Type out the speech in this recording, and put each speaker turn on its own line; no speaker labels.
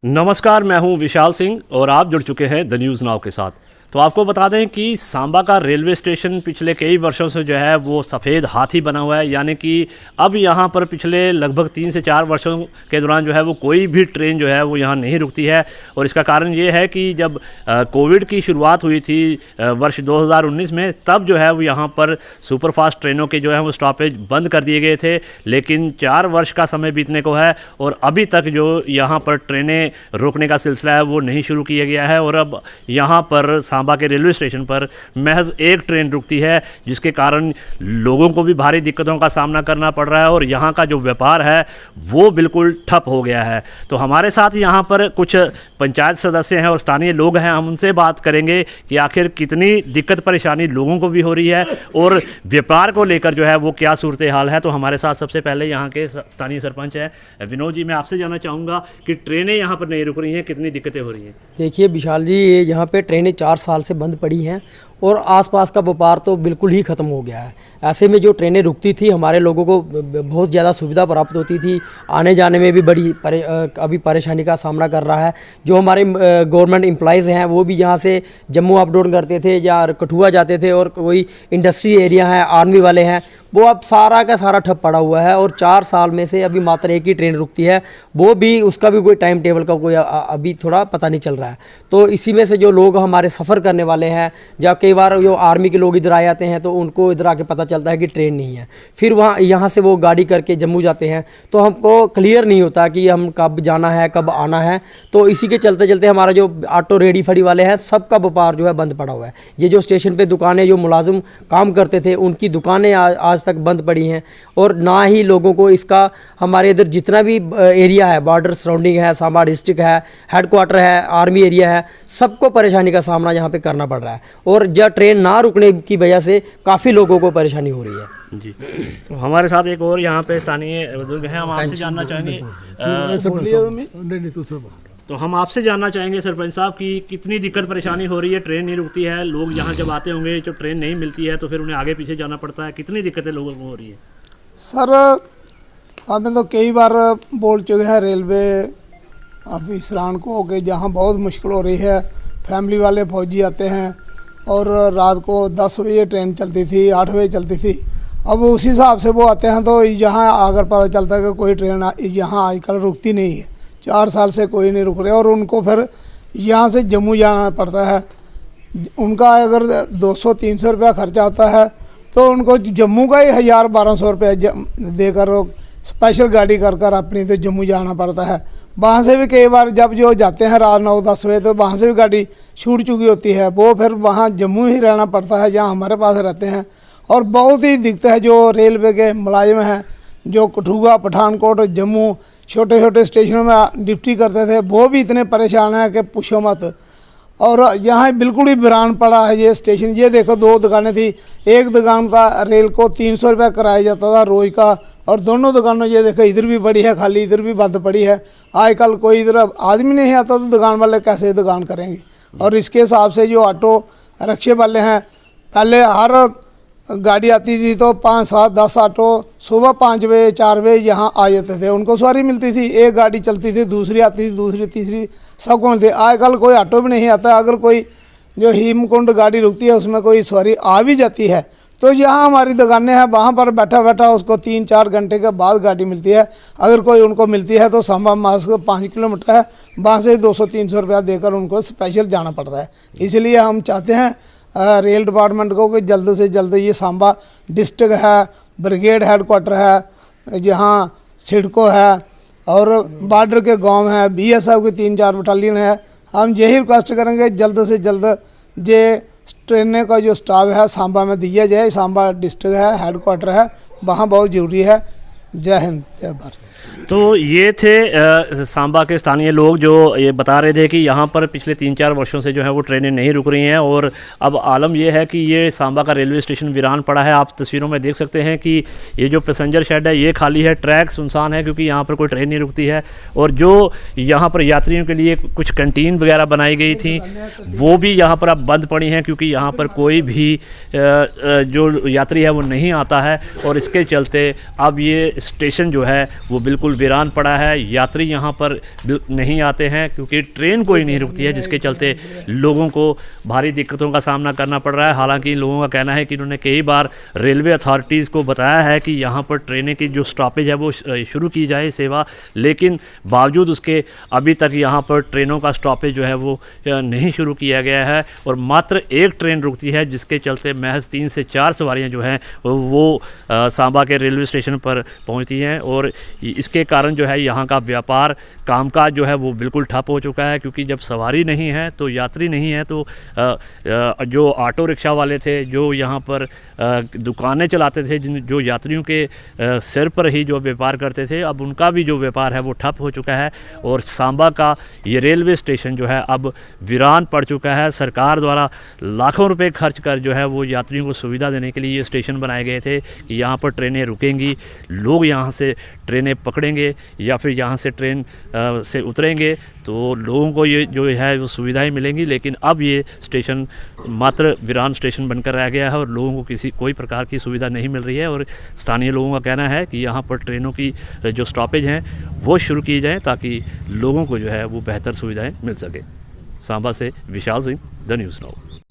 नमस्कार, मैं हूं विशाल सिंह और आप जुड़ चुके हैं द न्यूज़ नाउ के साथ। तो आपको बता दें कि सांबा का रेलवे स्टेशन पिछले कई वर्षों से जो है वो सफ़ेद हाथी बना हुआ है, यानी कि अब यहां पर पिछले लगभग 3 से 4 वर्षों के दौरान जो है वो कोई भी ट्रेन जो है वो यहां नहीं रुकती है। और इसका कारण ये है कि जब कोविड की शुरुआत हुई थी वर्ष 2019 में, तब जो है वो यहाँ पर सुपरफास्ट ट्रेनों के जो है वो स्टॉपेज बंद कर दिए गए थे। लेकिन 4 वर्ष का समय बीतने को है और अभी तक जो यहाँ पर ट्रेनें रोकने का सिलसिला है वो नहीं शुरू किया गया है। और अब यहाँ पर सांबा के रेलवे स्टेशन पर महज एक ट्रेन रुकती है, जिसके कारण लोगों को भी भारी दिक्कतों का सामना करना पड़ रहा है और यहाँ का जो व्यापार है वो बिल्कुल ठप हो गया है। तो हमारे साथ यहाँ पर कुछ पंचायत सदस्य हैं और स्थानीय लोग हैं, हम उनसे बात करेंगे कि आखिर कितनी दिक्कत परेशानी लोगों को भी हो रही है और व्यापार को लेकर जो है वो क्या सूरत हाल है। तो हमारे साथ सबसे पहले यहाँ के स्थानीय सरपंच हैं विनोद जी। मैं आपसे जानना चाहूँगा कि ट्रेनें यहाँ पर नहीं रुक रही हैं, कितनी दिक्कतें हो रही हैं?
देखिए विशाल जी, यहाँ पे ट्रेनें 4 साल से बंद पड़ी हैं और आसपास का व्यापार तो बिल्कुल ही ख़त्म हो गया है। ऐसे में जो ट्रेनें रुकती थी, हमारे लोगों को बहुत ज़्यादा सुविधा प्राप्त होती थी, आने जाने में भी बड़ी अभी परेशानी का सामना कर रहा है। जो हमारे गवर्नमेंट एम्प्लॉयज़ हैं वो भी यहाँ से जम्मू अप डाउन करते थे या कठुआ जाते थे, और कोई इंडस्ट्री एरिया है, आर्मी वाले हैं, वो अब सारा का सारा ठप पड़ा हुआ है। और 4 साल में से अभी मात्र एक ही ट्रेन रुकती है, वो भी उसका भी कोई टाइम टेबल का कोई अभी थोड़ा पता नहीं चल रहा है। तो इसी में से जो लोग हमारे सफ़र करने वाले हैं, या कई बार जो आर्मी के लोग इधर आ जाते हैं तो उनको इधर आके पता चलता है कि ट्रेन नहीं है, फिर वहाँ यहाँ से वो गाड़ी करके जम्मू जाते हैं, तो हमको क्लियर नहीं होता कि हम कब जाना है कब आना है। तो इसी के चलते चलते हमारा जो ऑटो रेडी फड़ी वाले हैं, सबका व्यापार जो है बंद पड़ा हुआ है। ये जो स्टेशन पे दुकानें, जो मुलाजिम काम करते थे, उनकी दुकानें आज तक बंद पड़ी हैं। और ना ही लोगों को इसका, हमारे इधर जितना भी एरिया है, बॉर्डर सराउंडिंग है, सांबा डिस्ट्रिक्ट है, हेडक्वार्टर है, आर्मी एरिया है, सबको परेशानी का सामना यहाँ पे करना पड़ रहा है। और जब ट्रेन ना रुकने की वजह से काफ़ी लोगों को परेशानी हो रही है
जी। तो हमारे साथ एक और यहाँ पे स्थानीय बुजुर्ग हैं, हम आपसे जानना चाहेंगे सरपंच साहब की कितनी दिक्कत परेशानी हो रही है? ट्रेन नहीं रुकती है, लोग यहाँ जब आते होंगे, जब ट्रेन नहीं मिलती है तो फिर उन्हें आगे पीछे जाना पड़ता है, कितनी दिक्कतें लोगों को हो रही है?
सर, हमें तो कई बार बोल चुके हैं रेलवे ऑफिसरान को कि जहाँ बहुत मुश्किल हो रही है। फैमिली वाले फौजी आते हैं और रात को 10 बजे ट्रेन चलती थी, 8 बजे चलती थी। अब उसी हिसाब से वो आते हैं तो यहाँ आकर पता चलता है कि कोई ट्रेन यहाँ आजकल रुकती नहीं है। 4 साल से कोई नहीं रुक रहे और उनको फिर यहाँ से जम्मू जाना पड़ता है। उनका अगर 200-300 रुपया खर्चा होता है तो उनको जम्मू का ही 1000-1200 रुपया देकर स्पेशल गाड़ी कर कर अपनी तो जम्मू जाना पड़ता है। वहाँ से भी कई बार जब जो जाते हैं रात 9-10 बजे, तो वहाँ से भी गाड़ी छूट चुकी होती है, वो फिर वहाँ जम्मू ही रहना पड़ता है जहाँ हमारे पास रहते हैं। और बहुत ही दिक्कत है जो रेलवे के मुलाजिम हैं, जो कठुआ, पठानकोट, जम्मू छोटे छोटे स्टेशनों में ड्यूटी करते थे, वो भी इतने परेशान हैं कि पूछो मत। और यहाँ बिल्कुल ही वीरान पड़ा है ये स्टेशन। ये देखो, 2 दुकानें थी, एक दुकान का रेल को 300 रुपया कराया जाता था रोज़ का, और दोनों दुकानों ये देखो इधर भी पड़ी है खाली, इधर भी बंद पड़ी है। आजकल कोई इधर आदमी नहीं आता तो दुकान वाले कैसे दुकान करेंगे? और इसके हिसाब से जो ऑटो रिक्शे वाले हैं, पहले हर गाड़ी आती थी तो 5, 7, 10 ऑटो सुबह 5 बजे 4 बजे यहाँ आ जाते थे, उनको सवारी मिलती थी। एक गाड़ी चलती थी, दूसरी आती थी, दूसरी तीसरी सबको मिलती। आजकल कोई ऑटो भी नहीं आता। अगर कोई जो हेमकुंड गाड़ी रुकती है उसमें कोई सवारी आ भी जाती है तो यहाँ हमारी दुकानें हैं, वहाँ पर बैठा बैठा उसको 3-4 घंटे के बाद गाड़ी मिलती है। अगर कोई उनको मिलती है तो सांबा मास 5 किलोमीटर है, वहाँ से 200-300 रुपया देकर उनको स्पेशल जाना पड़ता है। इसलिए हम चाहते हैं रेल डिपार्टमेंट को कि जल्द से जल्द ये सांबा डिस्ट्रिक्ट है, ब्रिगेड हेडक्वार्टर है, जहाँ सिडको है और बॉर्डर के गांव हैं, BSF की 3-4 बटालियन है। हम यही रिक्वेस्ट करेंगे जल्द से जल्द ये ट्रेन का जो स्टाफ है सांबा में दिया जाए। सांबा डिस्ट्रिक्ट है, हेडक्वार्टर है, वहाँ बहुत ज़रूरी है। जय हिंद, जय भारत।
तो ये थे सांबा के स्थानीय लोग जो ये बता रहे थे कि यहाँ पर पिछले 3-4 वर्षों से जो है वो ट्रेनें नहीं रुक रही हैं और अब आलम ये है कि ये सांबा का रेलवे स्टेशन वीरान पड़ा है। आप तस्वीरों में देख सकते हैं कि ये जो पैसेंजर शेड है ये खाली है, ट्रैक सुनसान है क्योंकि यहाँ पर कोई ट्रेन नहीं रुकती है। और जो यहाँ पर यात्रियों के लिए कुछ कैंटीन वगैरह बनाई गई थी वो भी यहाँ पर अब बंद पड़ी हैं क्योंकि यहाँ पर कोई भी जो यात्री है वो नहीं आता है। और इसके चलते अब ये स्टेशन जो है वो बिल्कुल वीरान पड़ा है। यात्री यहाँ पर नहीं आते हैं क्योंकि ट्रेन कोई नहीं रुकती है, जिसके चलते लोगों को भारी दिक्कतों का सामना करना पड़ रहा है। हालांकि इन लोगों का कहना है कि इन्होंने कई बार रेलवे अथॉरिटीज़ को बताया है कि यहाँ पर ट्रेनें की जो स्टॉपेज है वो शुरू की जाए सेवा, लेकिन बावजूद उसके अभी तक यहाँ पर ट्रेनों का स्टॉपेज जो है वो नहीं शुरू किया गया है और मात्र एक ट्रेन रुकती है, जिसके चलते महज 3 से 4 सवारियाँ जो हैं वो सांबा के रेलवे स्टेशन पर पहुँचती हैं और इसके कारण जो है यहाँ का व्यापार कामकाज जो है वो बिल्कुल ठप हो चुका है। क्योंकि जब सवारी नहीं है तो यात्री नहीं है तो जो ऑटो रिक्शा वाले थे, जो यहाँ पर दुकानें चलाते थे, जो यात्रियों के सिर पर ही जो व्यापार करते थे, अब उनका भी जो व्यापार है वो ठप हो चुका है और सांबा का ये रेलवे स्टेशन जो है अब वीरान पड़ चुका है। सरकार द्वारा लाखों रुपए खर्च कर जो है वो यात्रियों को सुविधा देने के लिए ये स्टेशन बनाए गए थे कि यहाँ पर ट्रेनें रुकेंगी, लोग यहाँ से ट्रेनें पकड़ेंगे या फिर यहाँ से ट्रेन से उतरेंगे तो लोगों को ये जो है वो सुविधाएं मिलेंगी। लेकिन अब ये स्टेशन मात्र वीरान स्टेशन बनकर रह गया है और लोगों को कोई प्रकार की सुविधा नहीं मिल रही है और स्थानीय लोगों का कहना है कि यहाँ पर ट्रेनों की जो स्टॉपेज हैं वो शुरू की जाएँ ताकि लोगों को जो है वो बेहतर सुविधाएँ मिल सके। सांबा से Vishal Singh, the news now.